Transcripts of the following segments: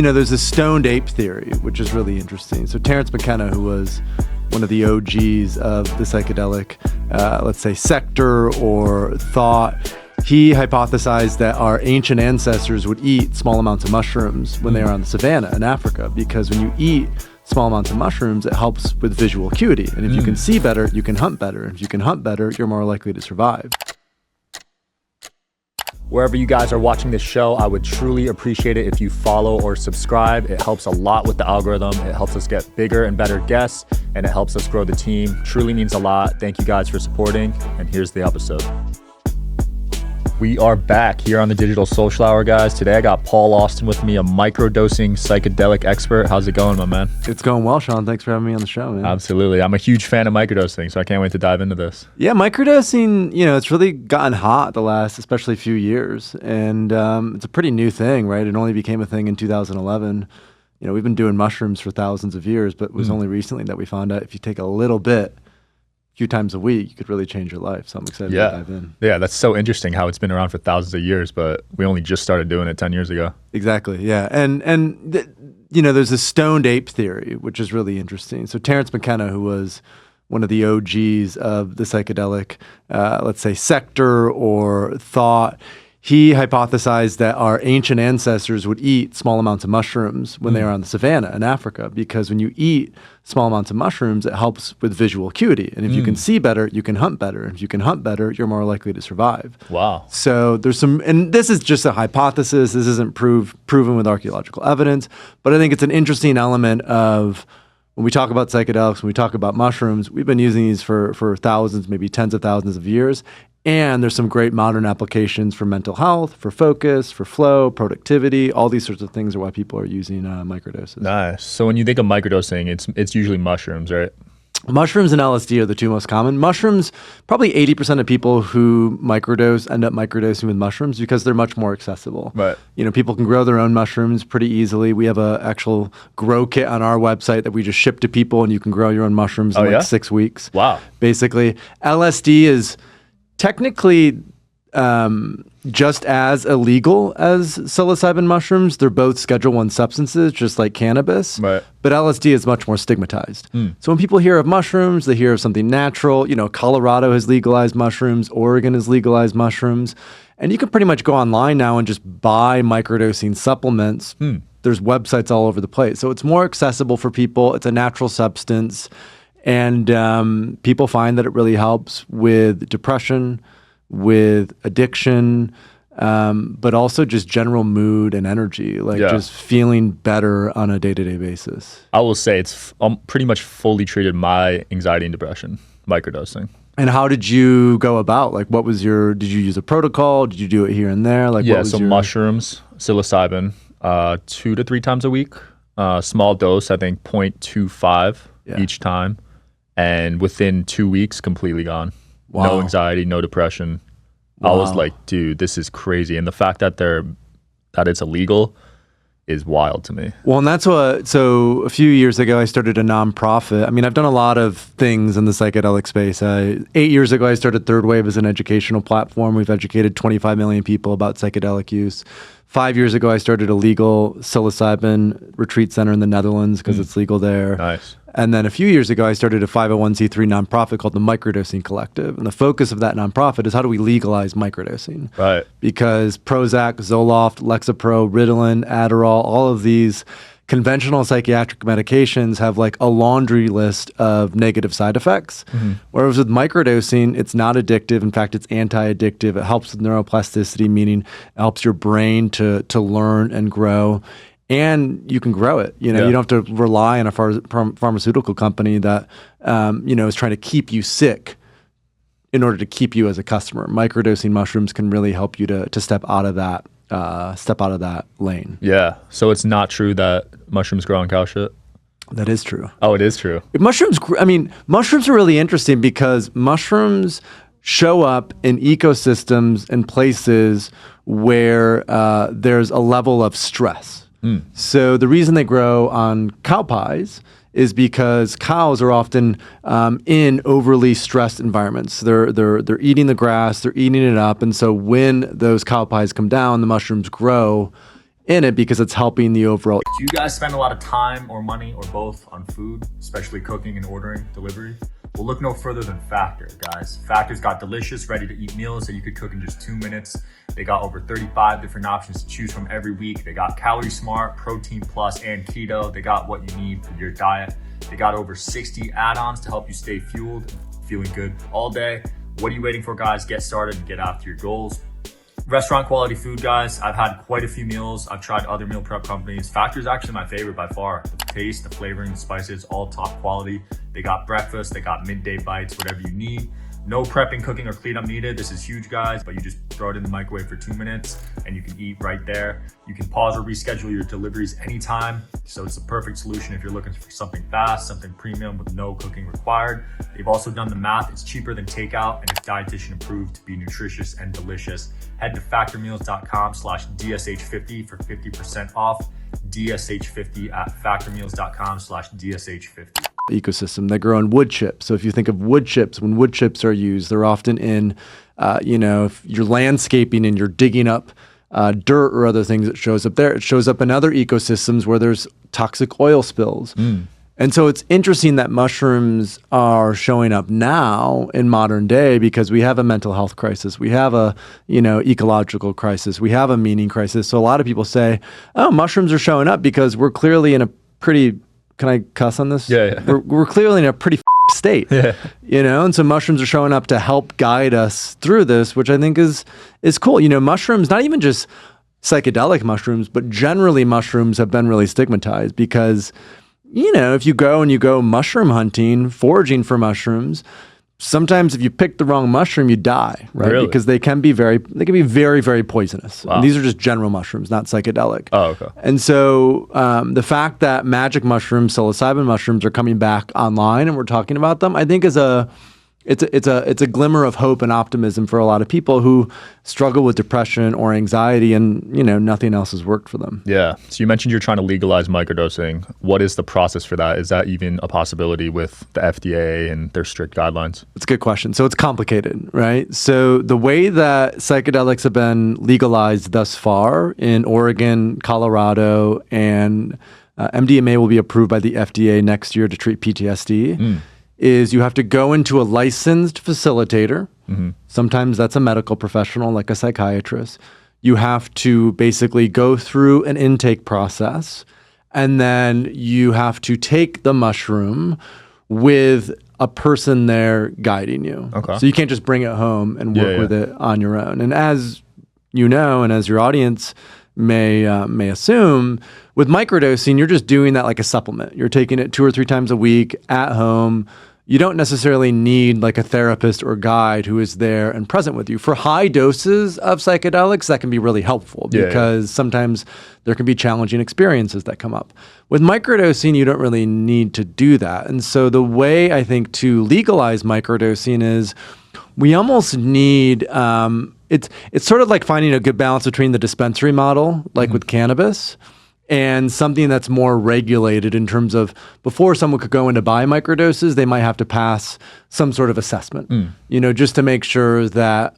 there's a stoned ape theory, which is really interesting. So Terence McKenna, who was one of the OGs of the psychedelic, let's say, sector or thought, he hypothesized that our ancient ancestors would eat small amounts of mushrooms when they were on the savannah in Africa, because when you eat small amounts of mushrooms, it helps with visual acuity. And if you can see better, you can hunt better. If you can hunt better, you're more likely to survive. Wherever you guys are watching this show, I would truly appreciate it if you follow or subscribe. It helps a lot with the algorithm. It helps us get bigger and better guests, and it helps us grow the team. Truly means a lot. Thank you guys for supporting, and here's the episode. We are back here on the Digital Social Hour, guys. Today I got Paul Austin with me, a microdosing psychedelic expert. How's it going, my man? It's going well, Sean. Thanks for having me on the show, man. Absolutely. I'm a huge fan of microdosing, so I can't wait to dive into this. Yeah, microdosing, it's really gotten hot the last, especially few years. And it's a pretty new thing, right? It only became a thing in 2011. We've been doing mushrooms for thousands of years, but it was only recently that we found out if you take a little bit, few times a week, you could really change your life. So I'm excited to dive in. Yeah, that's so interesting how it's been around for thousands of years, but we only just started doing it 10 years ago. Exactly, yeah. And there's a stoned ape theory, which is really interesting. So Terence McKenna, who was one of the OGs of the psychedelic, let's say, sector or thought, he hypothesized that our ancient ancestors would eat small amounts of mushrooms when they were on the savannah in Africa, because when you eat small amounts of mushrooms, it helps with visual acuity. And if you can see better, you can hunt better. And if you can hunt better, you're more likely to survive. Wow. So there's and this is just a hypothesis. This isn't proven with archaeological evidence, but I think it's an interesting element of when we talk about psychedelics, when we talk about mushrooms, we've been using these for thousands, maybe tens of thousands of years. And there's some great modern applications for mental health, for focus, for flow, productivity. All these sorts of things are why people are using microdoses. Nice. So when you think of microdosing, it's usually mushrooms, right? Mushrooms and LSD are the two most common. Mushrooms, probably 80% of people who microdose end up microdosing with mushrooms because they're much more accessible. Right. People can grow their own mushrooms pretty easily. We have an actual grow kit on our website that we just ship to people, and you can grow your own mushrooms in 6 weeks. Wow. Basically, LSD is technically just as illegal as psilocybin mushrooms. They're both Schedule I substances, just like cannabis. Right. But LSD is much more stigmatized. So when people hear of mushrooms, they hear of something natural. Colorado has legalized mushrooms. Oregon has legalized mushrooms. And you can pretty much go online now and just buy microdosing supplements. There's websites all over the place. So it's more accessible for people. It's a natural substance. And people find that it really helps with depression, with addiction, but also just general mood and energy, just feeling better on a day-to-day basis. I will say it's pretty much fully treated my anxiety and depression, microdosing. And how did you go about? Did you use a protocol? Did you do it here and there? Mushrooms, psilocybin, 2 to 3 times a week, small dose, I think 0.25 each time. And within 2 weeks, completely gone. Wow. No anxiety, no depression. Wow. I was like, dude, this is crazy. And the fact that it's illegal is wild to me. Well, and so a few years ago, I started a nonprofit. I mean, I've done a lot of things in the psychedelic space. 8 years ago, I started Third Wave as an educational platform. We've educated 25 million people about psychedelic use. 5 years ago, I started a legal psilocybin retreat center in the Netherlands because it's legal there. Nice. And then a few years ago, I started a 501c3 nonprofit called the Microdosing Collective. And the focus of that nonprofit is how do we legalize microdosing? Right. Because Prozac, Zoloft, Lexapro, Ritalin, Adderall, all of these conventional psychiatric medications have a laundry list of negative side effects. Whereas with microdosing, it's not addictive. In fact, it's anti-addictive. It helps with neuroplasticity, meaning it helps your brain to learn and grow. And you can grow it. You don't have to rely on a pharmaceutical company that is trying to keep you sick in order to keep you as a customer. Microdosing mushrooms can really help you to step out of that lane. Yeah. So it's not true that mushrooms grow on cow shit? That is true. Oh, it is true. Mushrooms are really interesting because mushrooms show up in ecosystems and places where there's a level of stress. So the reason they grow on cow pies is because cows are often in overly stressed environments. They're eating the grass, they're eating it up, and so when those cow pies come down, the mushrooms grow in it because it's helping the overall. Do you guys spend a lot of time or money or both on food, especially cooking and ordering delivery? Well, look no further than Factor, guys. Factor's got delicious, ready-to-eat meals that you could cook in just 2 minutes. They got over 35 different options to choose from every week. They got Calorie Smart, Protein Plus, and Keto. They got what you need for your diet. They got over 60 add-ons to help you stay fueled and feeling good all day. What are you waiting for, guys? Get started and get after your goals. Restaurant quality food, guys. I've had quite a few meals. I've tried other meal prep companies. Factor is actually my favorite by far. The taste, the flavoring, the spices, all top quality. They got breakfast, they got midday bites, whatever you need. No prepping, cooking, or cleanup needed. This is huge, guys, but you just throw it in the microwave for 2 minutes and you can eat right there. You can pause or reschedule your deliveries anytime. So it's a perfect solution if you're looking for something fast, something premium with no cooking required. They've also done the math. It's cheaper than takeout and it's dietitian approved to be nutritious and delicious. Head to factormeals.com/DSH50 for 50% off. DSH50 at factormeals.com/DSH50. Ecosystem. They grow in wood chips. So if you think of wood chips, when wood chips are used, they're often in, if you're landscaping and you're digging up dirt or other things, it shows up there. It shows up in other ecosystems where there's toxic oil spills. And so it's interesting that mushrooms are showing up now in modern day because we have a mental health crisis. We have a, ecological crisis. We have a meaning crisis. So a lot of people say, oh, mushrooms are showing up because we're clearly in a pretty, can I cuss on this? Yeah. We're clearly in a pretty state, and so mushrooms are showing up to help guide us through this, which I think is cool. Mushrooms, not even just psychedelic mushrooms, but generally mushrooms have been really stigmatized because, if you go mushroom hunting, foraging for mushrooms, sometimes if you pick the wrong mushroom, you die, right? Really? Because they can be very, very poisonous. Wow. And these are just general mushrooms, not psychedelic. Oh, okay. And so the fact that magic mushrooms, psilocybin mushrooms are coming back online and we're talking about them, I think is it's a glimmer of hope and optimism for a lot of people who struggle with depression or anxiety and, nothing else has worked for them. Yeah. So you mentioned you're trying to legalize microdosing. What is the process for that? Is that even a possibility with the FDA and their strict guidelines? It's a good question. So it's complicated, right? So the way that psychedelics have been legalized thus far in Oregon, Colorado, and MDMA will be approved by the FDA next year to treat PTSD. Is you have to go into a licensed facilitator. Sometimes that's a medical professional like a psychiatrist. You have to basically go through an intake process, and then you have to take the mushroom with a person there guiding you. Okay. So you can't just bring it home and work with it on your own. And as you know, and as your audience may assume, with microdosing, you're just doing that like a supplement. You're taking it 2 or 3 times a week at home. You don't necessarily need like a therapist or guide who is there and present with you. For high doses of psychedelics, that can be really helpful because sometimes there can be challenging experiences that come up. With microdosing, you don't really need to do that. And so the way I think to legalize microdosing is we almost need, it's sort of like finding a good balance between the dispensary model, like with cannabis, and something that's more regulated in terms of before someone could go in to buy microdoses, they might have to pass some sort of assessment, just to make sure that,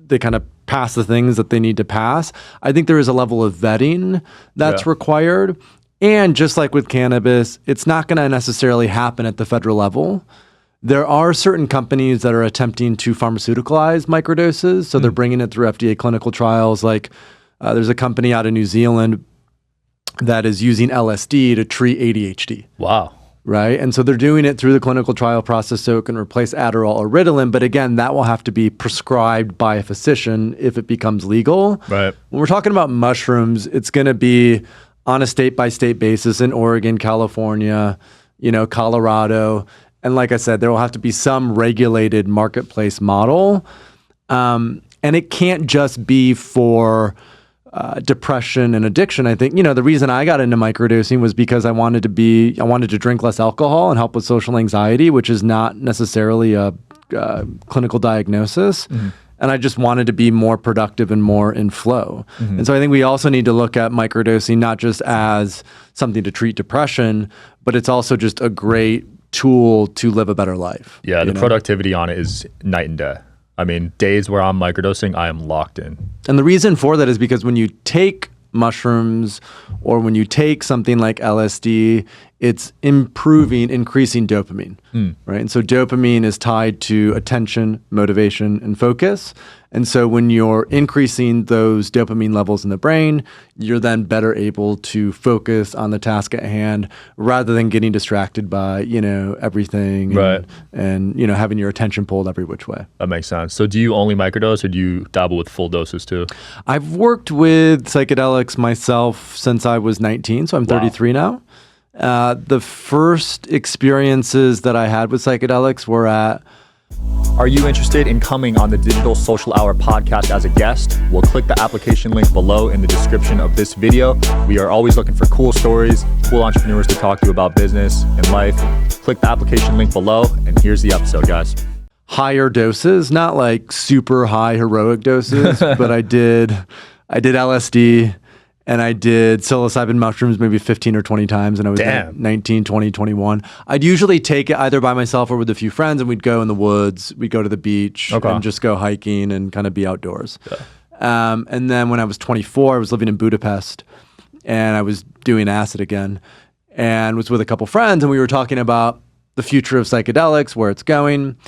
they kind of pass the things that they need to pass. I think there is a level of vetting that's required. And just like with cannabis, it's not going to necessarily happen at the federal level. There are certain companies that are attempting to pharmaceuticalize microdoses. So they're bringing it through FDA clinical trials. Like there's a company out of New Zealand that is using LSD to treat ADHD. Wow. Right? And so they're doing it through the clinical trial process so it can replace Adderall or Ritalin. But again, that will have to be prescribed by a physician if it becomes legal. Right. When we're talking about mushrooms, it's going to be on a state-by-state basis in Oregon, California, Colorado. And like I said, there will have to be some regulated marketplace model. And it can't just be for depression and addiction. I think, the reason I got into microdosing was because I wanted to drink less alcohol and help with social anxiety, which is not necessarily a clinical diagnosis. And I just wanted to be more productive and more in flow. And so I think we also need to look at microdosing not just as something to treat depression, but it's also just a great tool to live a better life. Yeah, the productivity on it is night and day. I mean, days where I'm microdosing, I am locked in. And the reason for that is because when you take mushrooms or when you take something like LSD, it's increasing dopamine, right? And so dopamine is tied to attention, motivation, and focus. And so when you're increasing those dopamine levels in the brain, you're then better able to focus on the task at hand rather than getting distracted by, everything and having your attention pulled every which way. That makes sense. So do you only microdose or do you dabble with full doses too? I've worked with psychedelics myself since I was 19, so I'm 33 now. The first experiences that I had with psychedelics were at... Are you interested in coming on the Digital Social Hour podcast as a guest? We'll click the application link below in the description of this video. We are always looking for cool stories, cool entrepreneurs to talk to about business and life. Click the application link below, and here's the episode, guys. Higher doses, not like super high heroic doses, but I did LSD and I did psilocybin mushrooms maybe 15 or 20 times, and I was 19, 20, 21. I'd usually take it either by myself or with a few friends, and we'd go in the woods, we'd go to the beach and just go hiking and kind of be outdoors. And then when I was 24, I was living in Budapest and I was doing acid again and was with a couple friends, and we were talking about the future of psychedelics, where it's going.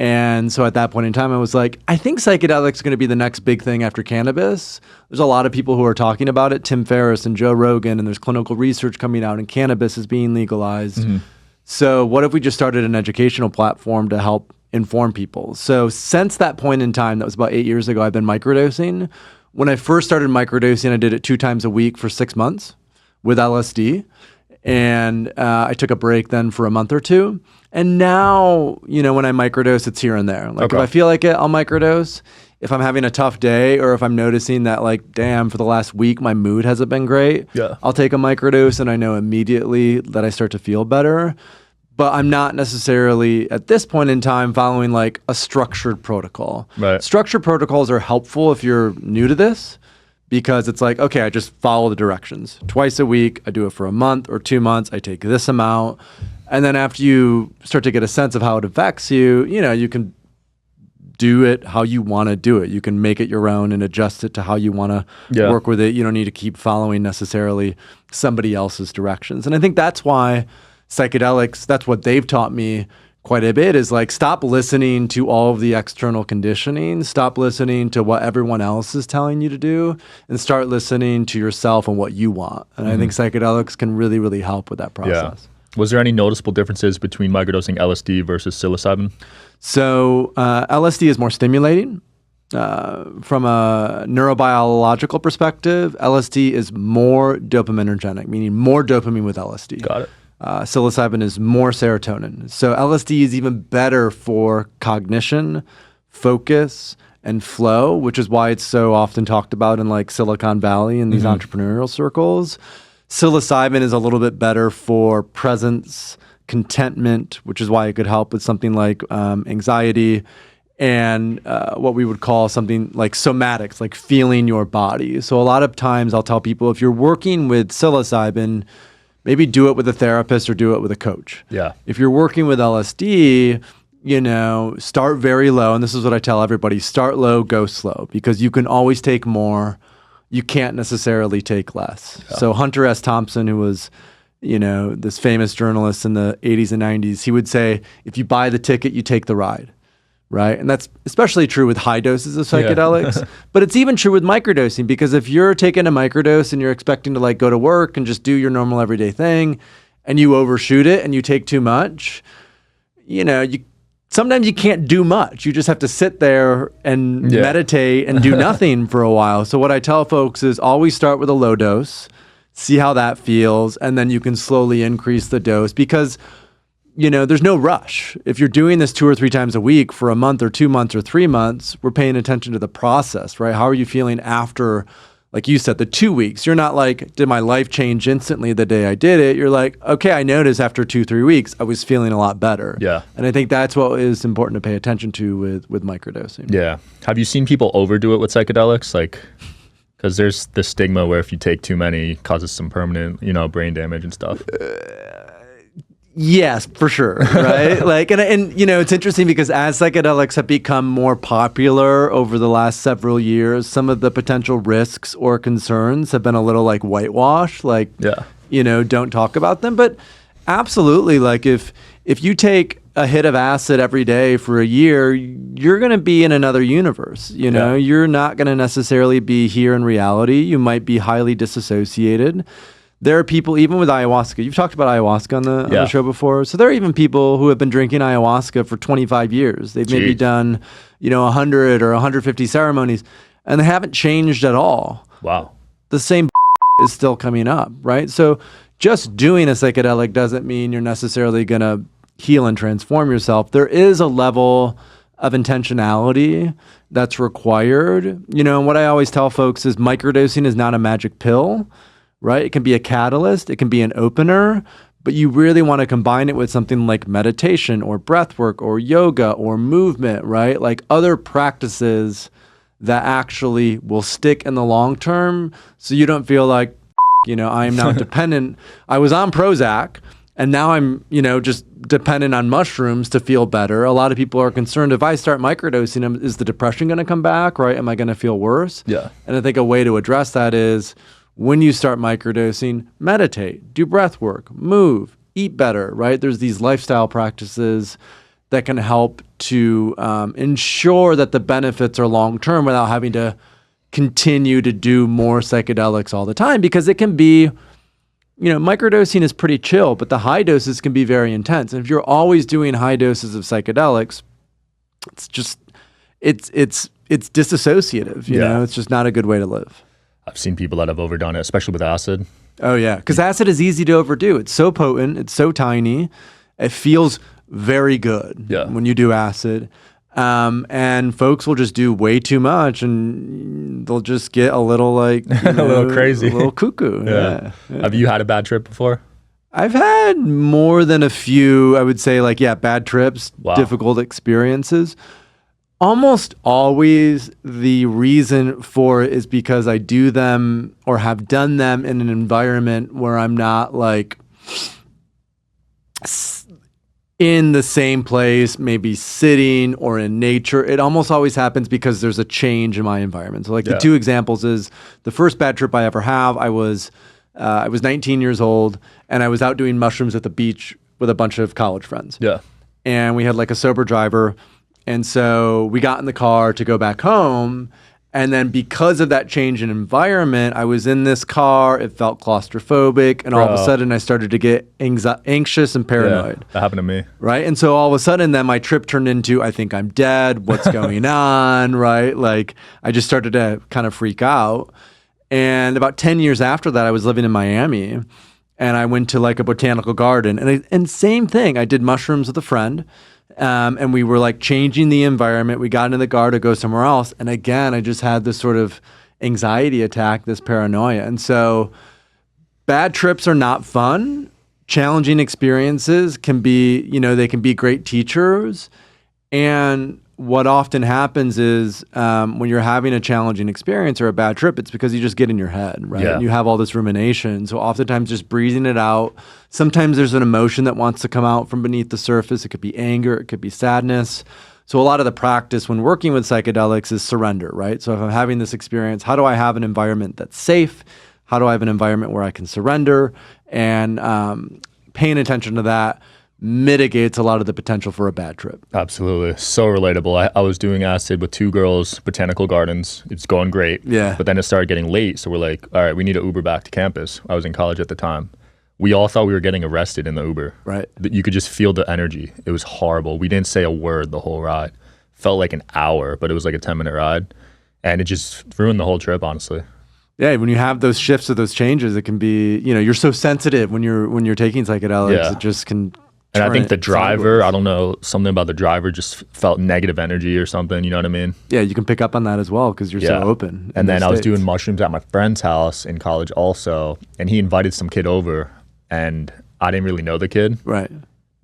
And so at that point in time, I was like, I think psychedelics are going to be the next big thing after cannabis. There's a lot of people who are talking about it, Tim Ferriss and Joe Rogan, and there's clinical research coming out, and cannabis is being legalized. So what if we just started an educational platform to help inform people? So since that point in time, that was about 8 years ago, I've been microdosing. When I first started microdosing, I did it 2 times a week for 6 months with LSD. And I took a break then for a month or two. And now, when I microdose, it's here and there. Like if I feel like it, I'll microdose. If I'm having a tough day or if I'm noticing that like, damn, for the last week, my mood hasn't been great, I'll take a microdose and I know immediately that I start to feel better. But I'm not necessarily at this point in time following like a structured protocol. Structured protocols are helpful if you're new to this, because it's like, okay, I just follow the directions. Twice a week, I do it for a month or 2 months, I take this amount. And then after you start to get a sense of how it affects you, you can do it how you want to do it. You can make it your own and adjust it to how you want to work with it. You don't need to keep following necessarily somebody else's directions. And I think that's why psychedelics, that's what they've taught me quite a bit, is like, stop listening to all of the external conditioning, stop listening to what everyone else is telling you to do, and start listening to yourself and what you want. And I think psychedelics can really, really help with that process. Was there any noticeable differences between microdosing LSD versus psilocybin? So LSD is more stimulating. From a neurobiological perspective, LSD is more dopaminergic, meaning more dopamine with LSD. Got it. Psilocybin is more serotonin. So LSD is even better for cognition, focus, and flow, which is why it's so often talked about in like Silicon Valley and these entrepreneurial circles. Psilocybin is a little bit better for presence, contentment, which is why it could help with something like anxiety, and what we would call something like somatics, like feeling your body. So a lot of times I'll tell people, if you're working with psilocybin, maybe do it with a therapist or do it with a coach. If you're working with LSD, start very low. And this is what I tell everybody: start low, go slow, because you can always take more. You can't necessarily take less. So Hunter S. Thompson, who was, this famous journalist in the 80s and 90s, he would say, if you buy the ticket, you take the ride, right? And that's especially true with high doses of psychedelics, but it's even true with microdosing, because if you're taking a microdose and you're expecting to like go to work and just do your normal everyday thing, and you overshoot it and you take too much, sometimes you can't do much. You just have to sit there and meditate and do nothing for a while. So what I tell folks is always start with a low dose, see how that feels, and then you can slowly increase the dose, because there's no rush. If you're doing this 2 or 3 times a week for a month or 2 months or 3 months, we're paying attention to the process, right? How are you feeling after, like you said, the 2 weeks? You're not like, did my life change instantly the day I did it? You're like, okay, I noticed after 2-3 weeks, I was feeling a lot better. And I think that's what is important to pay attention to with microdosing. Have you seen people overdo it with psychedelics? Like, because there's the stigma where if you take too many, it causes some permanent, brain damage and stuff. Yes, for sure, right? Like, and you know, it's interesting because as psychedelics have become more popular over the last several years, some of the potential risks or concerns have been a little like whitewashed, like, you know, don't talk about them. But absolutely, like if you take a hit of acid every day for a year, you're going to be in another universe. You know, you're not going to necessarily be here in reality. You might be highly disassociated. There are people, even with ayahuasca, you've talked about ayahuasca on the show before. So there are even people who have been drinking ayahuasca for 25 years. They've maybe done, you know, 100 or 150 ceremonies, and they haven't changed at all. Wow. The same is still coming up, right? So just doing a psychedelic doesn't mean you're necessarily going to heal and transform yourself. There is a level of intentionality that's required. You know, and what I always tell folks is microdosing is not a magic pill. Right? It can be a catalyst, it can be an opener, but you really want to combine it with something like meditation or breath work or yoga or movement, right? Like other practices that actually will stick in the long term so you don't feel like, you know, I am now dependent. I was on Prozac and now I'm, you know, just dependent on mushrooms to feel better. A lot of people are concerned if I start microdosing, is the depression going to come back, right? Am I going to feel worse? Yeah. And I think a way to address that is, when you start microdosing, meditate, do breath work, move, eat better, right? There's these lifestyle practices that can help to ensure that the benefits are long-term without having to continue to do more psychedelics all the time, because it can be, you know, microdosing is pretty chill, but the high doses can be very intense. And if you're always doing high doses of psychedelics, it's just, it's disassociative, you know? It's just not a good way to live. I've seen people that have overdone it, especially with acid. Oh, yeah. Because acid is easy to overdo. It's so potent. It's so tiny. It feels very good when you do acid. And folks will just do way too much and they'll just get a little like, you know, a little crazy, a little cuckoo. Yeah. Have you had a bad trip before? I've had more than a few, I would say, like, bad trips, difficult experiences. Almost always the reason for it is because I do them or have done them in an environment where I'm not like in the same place, maybe sitting or in nature. It almost always happens because there's a change in my environment. So like the two examples is the first bad trip I ever have, I was 19 years old and I was out doing mushrooms at the beach with a bunch of college friends. Yeah. And we had like a sober driver. And so we got in the car to go back home. And then because of that change in environment, I was in this car. It felt claustrophobic. And all of a sudden, I started to get anxious and paranoid. That happened to me. Right? And so all of a sudden, then my trip turned into, I think I'm dead. What's going on? Right? Like, I just started to kind of freak out. And about 10 years after that, I was living in Miami. And I went to like a botanical garden. And same thing. I did mushrooms with a friend. And we were like changing the environment. We got into the car to go somewhere else. And again, I just had this sort of anxiety attack, this paranoia. And so bad trips are not fun. Challenging experiences can be, you know, they can be great teachers. And what often happens is when you're having a challenging experience or a bad trip, it's because you just get in your head, right? Yeah. And you have all this rumination. So oftentimes just breathing it out. Sometimes there's an emotion that wants to come out from beneath the surface. It could be anger. It could be sadness. So a lot of the practice when working with psychedelics is surrender, right? So if I'm having this experience, how do I have an environment that's safe? How do I have an environment where I can surrender? And paying attention to that mitigates a lot of the potential for a bad trip. Absolutely. So relatable. I was doing acid with two girls, botanical gardens. It's going great. Yeah. But then it started getting late. So we're like, all right, we need to Uber back to campus. I was in college at the time. We all thought we were getting arrested in the Uber. Right. You could just feel the energy. It was horrible. We didn't say a word the whole ride. Felt like an hour, but it was like a 10-minute ride. And it just ruined the whole trip, honestly. Yeah, when you have those shifts or those changes, it can be, you know, you're so sensitive when you're taking psychedelics. Yeah. It just can. And I think the driver, I don't know, something about the driver just felt negative energy or something, you know what I mean? Yeah, you can pick up on that as well because you're so open. And then I was doing mushrooms at my friend's house in college also, and he invited some kid over, and I didn't really know the kid. Right.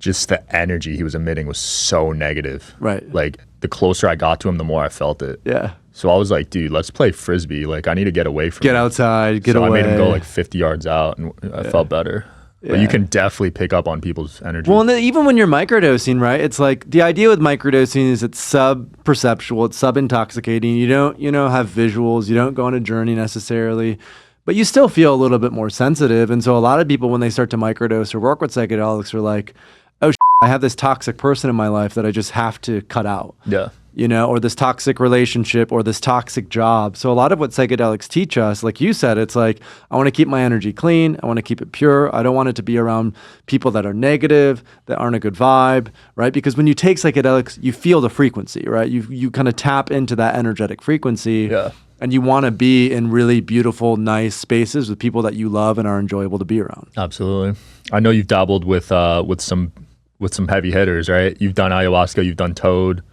Just the energy he was emitting was so negative. Right. Like, the closer I got to him, the more I felt it. Yeah. So I was like, dude, let's play Frisbee. Like, I need to get away from Get outside, get away. So I made him go like 50 yards out, and I felt better. But you can definitely pick up on people's energy. Well, and then even when you're microdosing, right? It's like the idea with microdosing is it's sub-perceptual, it's sub-intoxicating. You don't, have visuals. You don't go on a journey necessarily, but you still feel a little bit more sensitive. And so a lot of people, when they start to microdose or work with psychedelics, are like, oh, I have this toxic person in my life that I just have to cut out. Yeah. Or this toxic relationship or this toxic job. So a lot of what psychedelics teach us, like you said, it's like, I want to keep my energy clean. I want to keep it pure. I don't want it to be around people that are negative, that aren't a good vibe, right? Because when you take psychedelics, you feel the frequency, right? You kind of tap into that energetic frequency. Yeah. And you want to be in really beautiful, nice spaces with people that you love and are enjoyable to be around. Absolutely. I know you've dabbled with some heavy hitters, right? You've done ayahuasca, you've done toad.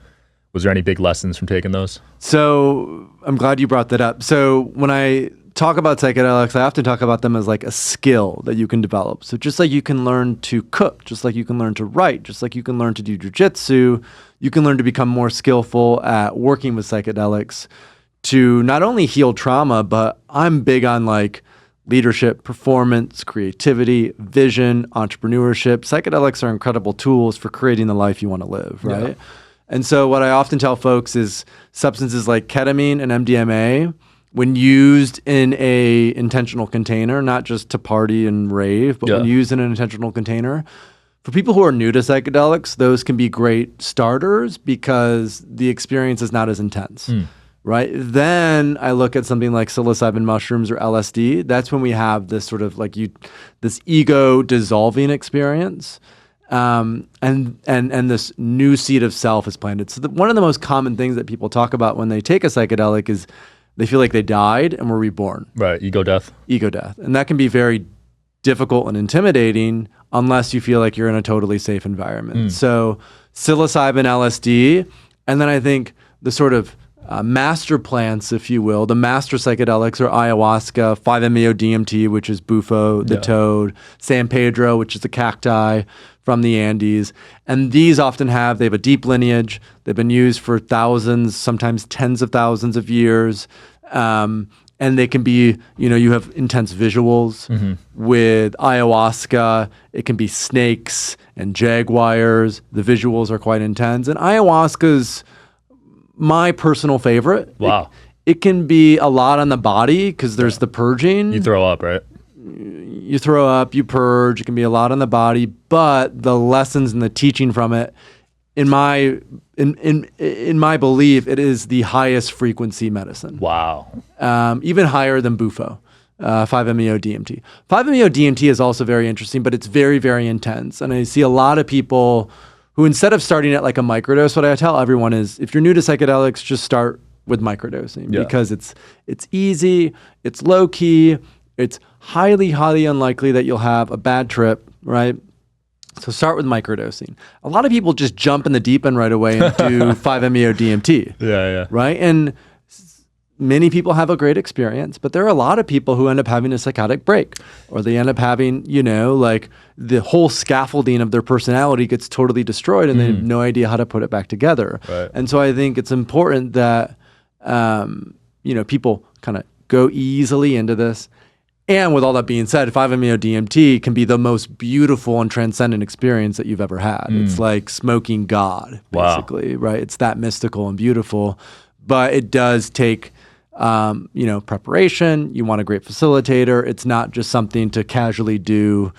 Was there any big lessons from taking those? So I'm glad you brought that up. So when I talk about psychedelics, I often talk about them as like a skill that you can develop. So just like you can learn to cook, just like you can learn to write, just like you can learn to do jujitsu, you can learn to become more skillful at working with psychedelics to not only heal trauma, but I'm big on like leadership, performance, creativity, vision, entrepreneurship. Psychedelics are incredible tools for creating the life you want to live, right? Yeah. And so what I often tell folks is substances like ketamine and MDMA, when used in a intentional container, not just to party and rave, but when used in an intentional container, for people who are new to psychedelics, those can be great starters because the experience is not as intense. Right? Then I look at something like psilocybin mushrooms or LSD. That's when we have this sort of like this ego dissolving experience. And this new seed of self is planted. So one of the most common things that people talk about when they take a psychedelic is they feel like they died and were reborn. Right, ego death. Ego death. And that can be very difficult and intimidating unless you feel like you're in a totally safe environment. So psilocybin, LSD, and then I think the sort of master plants, if you will, the master psychedelics are ayahuasca, 5-MeO-DMT, which is bufo, the toad, San Pedro, which is the cacti from the Andes. And these often they have a deep lineage. They've been used for thousands, sometimes tens of thousands of years. And they can be, you have intense visuals. With ayahuasca. It can be snakes and jaguars. The visuals are quite intense. And ayahuasca's my personal favorite. Wow. It can be a lot on the body because there's the purging. You throw up, right? You throw up, you purge. It can be a lot on the body, but the lessons and the teaching from it, in my belief, it is the highest frequency medicine. Wow. Even higher than bufo, 5-MeO-DMT. 5-MeO-DMT is also very interesting, but it's very, very intense. And I see a lot of people who, instead of starting at like a microdose, what I tell everyone is, if you're new to psychedelics, just start with microdosing because it's easy, it's low key, it's highly, highly unlikely that you'll have a bad trip, right? So start with microdosing. A lot of people just jump in the deep end right away and do 5-MeO-DMT. Yeah. Right? And many people have a great experience, but there are a lot of people who end up having a psychotic break, or they end up having, like the whole scaffolding of their personality gets totally destroyed and they have no idea how to put it back together. Right. And so I think it's important that, people kind of go easily into this. And with all that being said, 5-MeO-DMT can be the most beautiful and transcendent experience that you've ever had. It's like smoking God, basically, right? It's that mystical and beautiful, but it does take preparation. You want a great facilitator. It's not just something to casually do,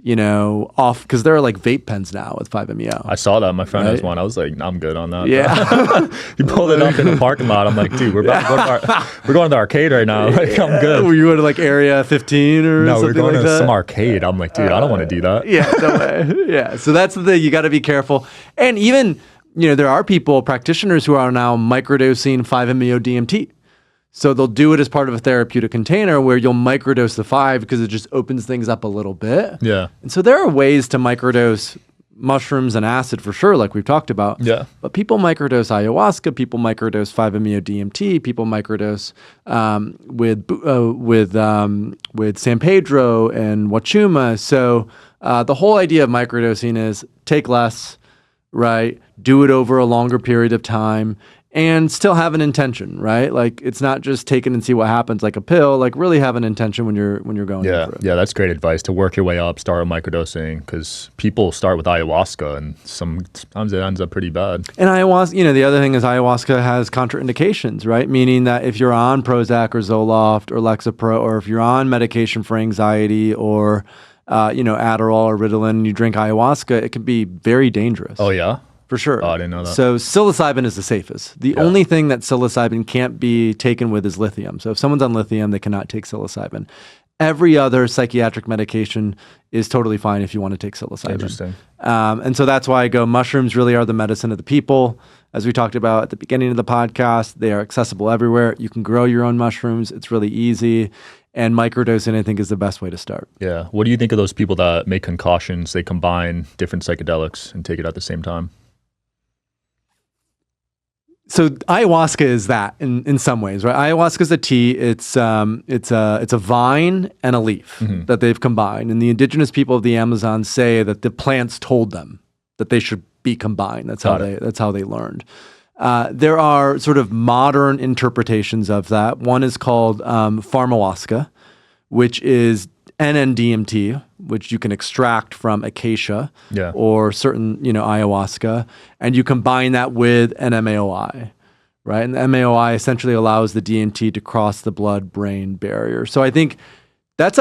off, because there are like vape pens now with 5-MeO. I saw that. My friend has one. I was like, I'm good on that. Yeah. He pulled it up in the parking lot. I'm like, dude, we're going to the arcade right now. Like, I'm good. Were you going to like Area 15 or no, something we're going like to that? some arcade. I'm like, dude, I don't want to do that. Yeah, no way. Yeah. So that's the thing. You got to be careful. And even, there are practitioners who are now microdosing 5-MeO-DMT. So they'll do it as part of a therapeutic container where you'll microdose the 5 because it just opens things up a little bit. Yeah. And so there are ways to microdose mushrooms and acid for sure, like we've talked about. Yeah. But people microdose ayahuasca, people microdose 5-MeO-DMT, people microdose with San Pedro and Wachuma. So the whole idea of microdosing is take less, right? Do it over a longer period of time. and still have an intention, right? Like it's not just take it and see what happens like a pill, like really have an intention when you're going in for it. Yeah, that's great advice to work your way up, start with microdosing, because people start with ayahuasca and sometimes it ends up pretty bad. And ayahuasca, the other thing is ayahuasca has contraindications, right? Meaning that if you're on Prozac or Zoloft or Lexapro, or if you're on medication for anxiety or Adderall or Ritalin, and you drink ayahuasca, it can be very dangerous. Oh yeah? For sure. Oh, I didn't know that. So psilocybin is the safest. The only thing that psilocybin can't be taken with is lithium. So if someone's on lithium, they cannot take psilocybin. Every other psychiatric medication is totally fine if you want to take psilocybin. Interesting. And so that's why I go, mushrooms really are the medicine of the people. As we talked about at the beginning of the podcast, they are accessible everywhere. You can grow your own mushrooms. It's really easy. And microdosing, I think, is the best way to start. Yeah. What do you think of those people that make concoctions? They combine different psychedelics and take it at the same time. So ayahuasca is that in some ways, right? Ayahuasca is a tea. It's a vine and a leaf that they've combined. And the indigenous people of the Amazon say that the plants told them that they should be combined. That's how they learned. There are sort of modern interpretations of that. One is called pharmaceuticalization, which is NN-DMT, which you can extract from acacia or certain, ayahuasca, and you combine that with an MAOI, right? And the MAOI essentially allows the DMT to cross the blood-brain barrier. So I think that's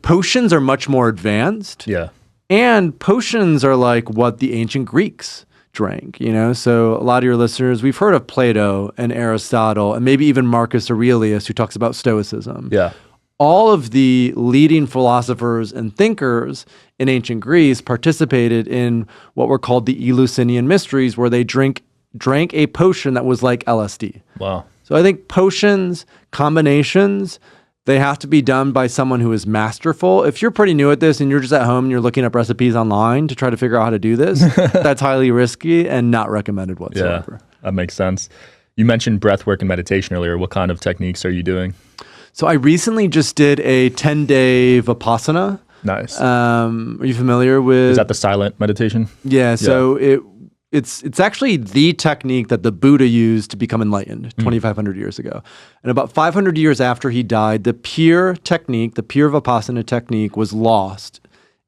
potions are much more advanced. Yeah. And potions are like what the ancient Greeks drank, So a lot of your listeners, we've heard of Plato and Aristotle and maybe even Marcus Aurelius, who talks about Stoicism. Yeah. All of the leading philosophers and thinkers in ancient Greece participated in what were called the Eleusinian Mysteries, where they drank a potion that was like LSD. Wow. So I think potions, combinations, they have to be done by someone who is masterful. If you're pretty new at this and you're just at home and you're looking up recipes online to try to figure out how to do this, that's highly risky and not recommended whatsoever. Yeah, that makes sense. You mentioned breath work and meditation earlier. What kind of techniques are you doing? So I recently just did a 10-day Vipassana. Nice. Are you familiar with? Is that the silent meditation? Yeah. So it's actually the technique that the Buddha used to become enlightened 2,500 years ago. And about 500 years after he died, the pure technique, the pure Vipassana technique, was lost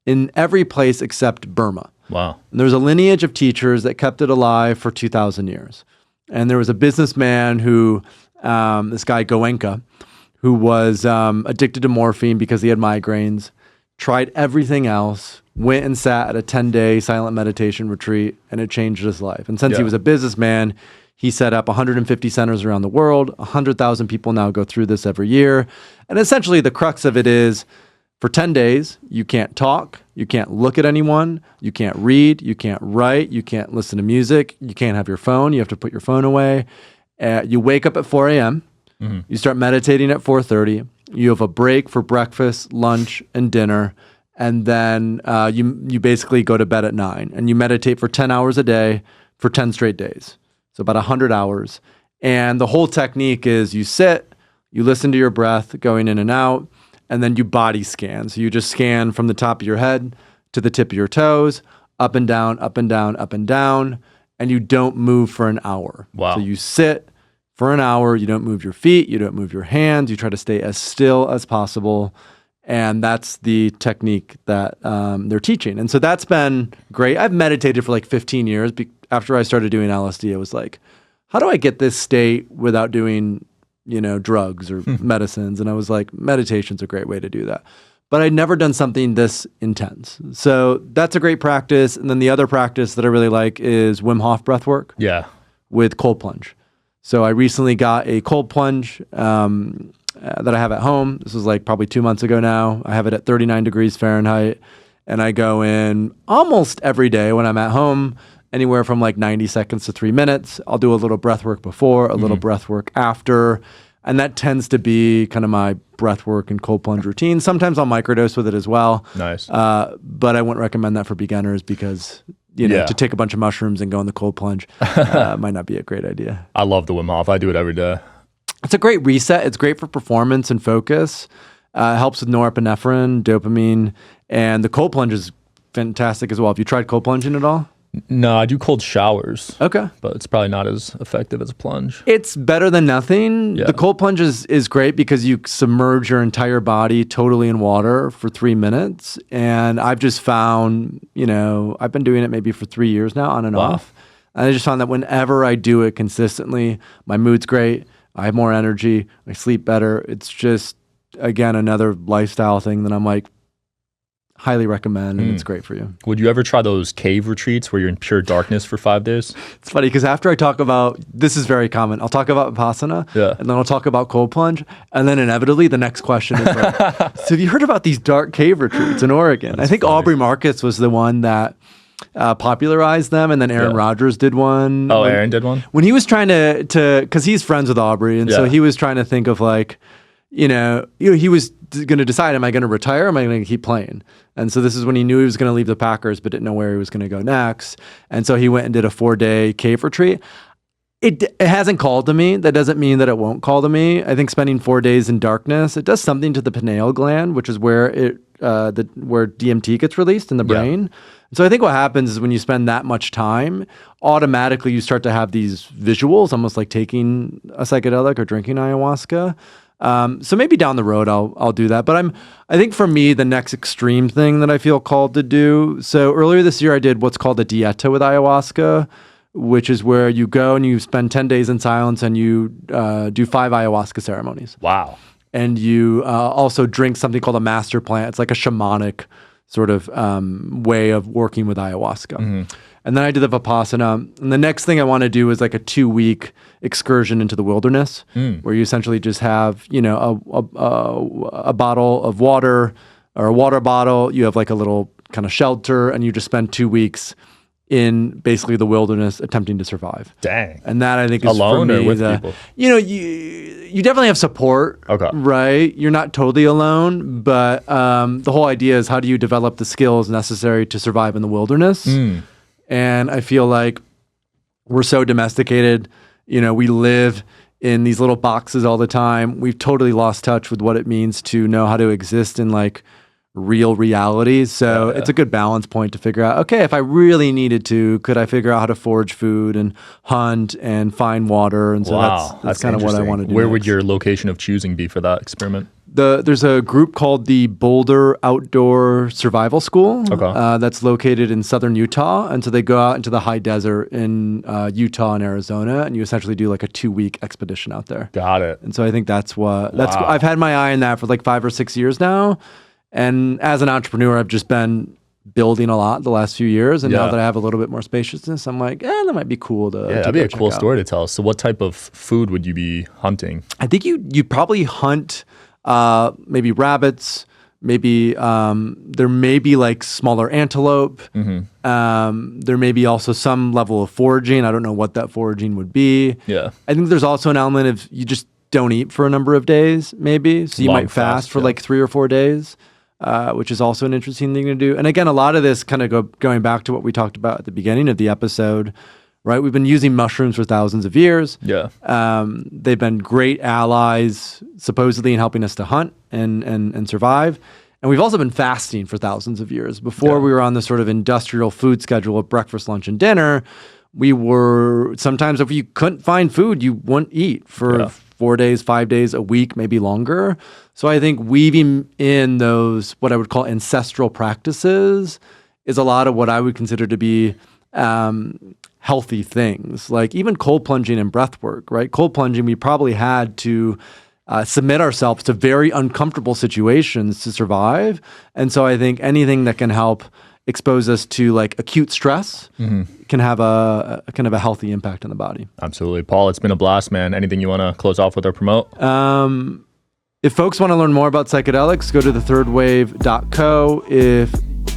in every place except Burma. Wow. And there's a lineage of teachers that kept it alive for 2,000 years. And there was a businessman who, this guy Goenka, who was addicted to morphine because he had migraines, tried everything else, went and sat at a 10-day silent meditation retreat, and it changed his life. And since he was a businessman, he set up 150 centers around the world. 100,000 people now go through this every year. And essentially the crux of it is, for 10 days, you can't talk, you can't look at anyone, you can't read, you can't write, you can't listen to music, you can't have your phone, you have to put your phone away. You wake up at 4 a.m., you start meditating at 4:30. You have a break for breakfast, lunch, and dinner, and then you basically go to bed at 9. And you meditate for 10 hours a day for 10 straight days, so about 100 hours. And the whole technique is you sit, you listen to your breath going in and out, and then you body scan. So you just scan from the top of your head to the tip of your toes, up and down, up and down, up and down, and you don't move for an hour. Wow. So you sit for an hour, you don't move your feet, you don't move your hands, you try to stay as still as possible. And that's the technique that they're teaching. And so that's been great. I've meditated for like 15 years. After I started doing LSD, I was like, how do I get this state without doing, drugs or medicines? And I was like, meditation's a great way to do that. But I'd never done something this intense. So that's a great practice. And then the other practice that I really like is Wim Hoff breath work. Yeah. With cold plunge. So I recently got a cold plunge that I have at home. This was like probably 2 months ago now. I have it at 39 degrees Fahrenheit. And I go in almost every day when I'm at home, anywhere from like 90 seconds to 3 minutes. I'll do a little breath work before, a little breath work after. And that tends to be kind of my breath work and cold plunge routine. Sometimes I'll microdose with it as well. Nice. But I wouldn't recommend that for beginners because to take a bunch of mushrooms and go in the cold plunge might not be a great idea. I love the Wim Hof. I do it every day. It's a great reset. It's great for performance and focus. It helps with norepinephrine, dopamine, and the cold plunge is fantastic as well. Have you tried cold plunging at all? No, I do cold showers. Okay. But it's probably not as effective as a plunge. It's better than nothing. Yeah. The cold plunge is great because you submerge your entire body totally in water for 3 minutes. And I've just found, I've been doing it maybe for 3 years now, on and off. And I just found that whenever I do it consistently, my mood's great. I have more energy. I sleep better. It's just, again, another lifestyle thing that I'm like, highly recommend, and it's great for you. Would you ever try those cave retreats where you're in pure darkness for 5 days? It's funny because after I talk about, this is very common, I'll talk about Vipassana, and then I'll talk about cold plunge, and then inevitably the next question is like, so have you heard about these dark cave retreats in Oregon? I think funny. Aubrey Marcus was the one that popularized them, and then Aaron Rodgers did one. Oh, Aaron did one? When he was trying to because he's friends with Aubrey, and so he was trying to think of like, he was going to decide, am I going to retire? Or am I going to keep playing? And so this is when he knew he was going to leave the Packers, but didn't know where he was going to go next. And so he went and did a 4-day cave retreat. It hasn't called to me. That doesn't mean that it won't call to me. I think spending 4 days in darkness, it does something to the pineal gland, which is where where DMT gets released in the brain. So I think what happens is when you spend that much time, automatically you start to have these visuals, almost like taking a psychedelic or drinking ayahuasca. So maybe down the road I'll do that. But I think for me, the next extreme thing that I feel called to do. So earlier this year, I did what's called a dieta with ayahuasca, which is where you go and you spend 10 days in silence and you do 5 ayahuasca ceremonies. Wow. And you also drink something called a master plant. It's like a shamanic sort of way of working with ayahuasca. Mm-hmm. And then I did the Vipassana. And the next thing I want to do is like a 2-week excursion into the wilderness, where you essentially just have, a bottle of water or a water bottle. You have like a little kind of shelter, and you just spend 2 weeks in basically the wilderness attempting to survive. Dang. And that I think is alone for me, or with people? You definitely have support. Okay. Right? You're not totally alone, but the whole idea is how do you develop the skills necessary to survive in the wilderness? And I feel like we're so domesticated. We live in these little boxes all the time. We've totally lost touch with what it means to know how to exist in like real reality. So it's a good balance point to figure out, okay, if I really needed to, could I figure out how to forage food and hunt and find water? And so that's kind of what I want to do. Where would your location of choosing be for that experiment? There's a group called the Boulder Outdoor Survival School that's located in southern Utah. And so they go out into the high desert in Utah and Arizona, and you essentially do like a 2-week expedition out there. Got it. And so I think that's I've had my eye on that for like 5 or 6 years now. And as an entrepreneur, I've just been building a lot the last few years. And now that I have a little bit more spaciousness, I'm like, that might be cool to that'd be a cool story to tell. So what type of food would you be hunting? I think you probably hunt maybe rabbits, maybe there may be like smaller antelope. Mm-hmm. There may be also some level of foraging. I don't know what that foraging would be. Yeah. I think there's also an element of you just don't eat for a number of days, maybe. So you might fast for like 3 or 4 days, which is also an interesting thing to do. And again, a lot of this kind of going back to what we talked about at the beginning of the episode, right? We've been using mushrooms for thousands of years. Yeah. They've been great allies, supposedly, in helping us to hunt and survive. And we've also been fasting for thousands of years. Before we were on this sort of industrial food schedule of breakfast, lunch, and dinner, we were sometimes, if you couldn't find food, you wouldn't eat for 4 days, 5 days, a week, maybe longer. So I think weaving in those, what I would call ancestral practices, is a lot of what I would consider to be healthy things. Like even cold plunging and breath work, right? Cold plunging, we probably had to submit ourselves to very uncomfortable situations to survive. And so I think anything that can help expose us to like acute stress can have a kind of a healthy impact on the body. Absolutely. Paul, it's been a blast, man. Anything you want to close off with or promote? If folks want to learn more about psychedelics, go to thethirdwave.co. If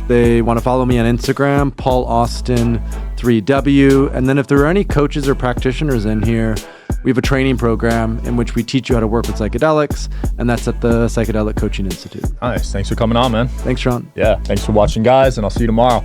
they want to follow me on Instagram, Paul Austin 3W. And then if there are any coaches or practitioners in here, we have a training program in which we teach you how to work with psychedelics, and that's at the Psychedelic Coaching Institute. Nice. Thanks for coming on, man. Thanks, Sean. Yeah. Thanks for watching, guys, and I'll see you tomorrow.